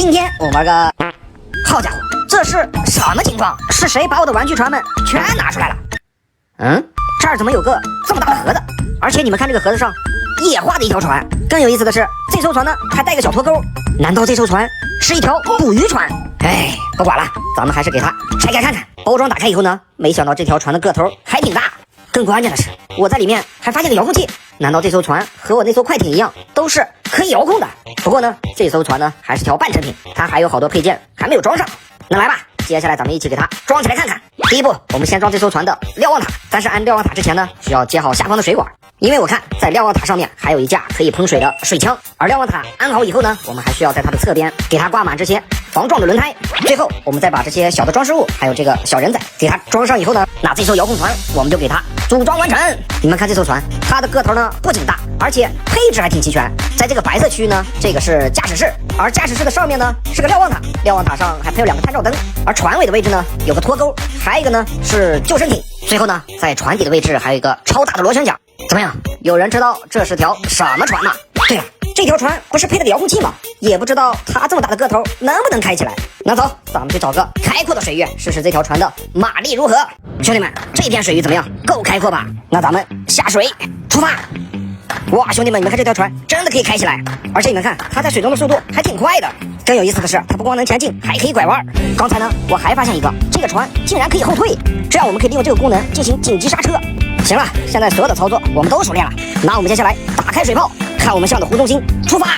今天我玩个，好家伙，这是什么情况？是谁把我的玩具船们全拿出来了？这儿怎么有个这么大的盒子？而且你们看这个盒子上也画的一条船。更有意思的是，这艘船呢还带个小脱钩。难道这艘船是一条捕鱼船？哎，不管了，咱们还是给它拆开看看。包装打开以后呢，没想到这条船的个头还挺大。更关键的是，我在里面还发现了遥控器。难道这艘船和我那艘快艇一样，都是可以遥控的？不过呢，这艘船呢还是条半成品，它还有好多配件还没有装上。那来吧，接下来咱们一起给它装起来看看。第一步，我们先装这艘船的瞭望塔。但是安瞭望塔之前呢，需要接好下方的水管，因为我看在瞭望塔上面还有一架可以喷水的水枪。而瞭望塔安好以后呢，我们还需要在它的侧边给它挂满这些防撞的轮胎。最后，我们再把这些小的装饰物，还有这个小人仔给它装上以后呢，那这艘遥控船我们就给它组装完成。你们看这艘船，它的个头呢不仅大，而且配置还挺齐全。在这个白色区域呢，这个是驾驶室，而驾驶室的上面呢是个瞭望塔，瞭望塔上还配有2个探照灯，而船尾的位置呢有个脱钩，还有一个呢是救生艇。最后呢，在船底的位置还有一个超大的螺旋桨。怎么样？有人知道这是条什么船吗？对了，这条船不是配了个遥控器吗？也不知道它这么大的个头能不能开起来。那走，咱们去找个开阔的水域试试这条船的马力如何。兄弟们，这片水域怎么样？够开阔吧？那咱们下水出发。哇，兄弟们，你们看这条船真的可以开起来，而且你们看它在水中的速度还挺快的。更有意思的是，它不光能前进，还可以拐弯。刚才呢，我还发现一个，这个船竟然可以后退，这样我们可以利用这个功能进行紧急刹车。行了，现在所有的操作我们都熟练了，那我们接下来打开水炮，看我们向着湖中心出发。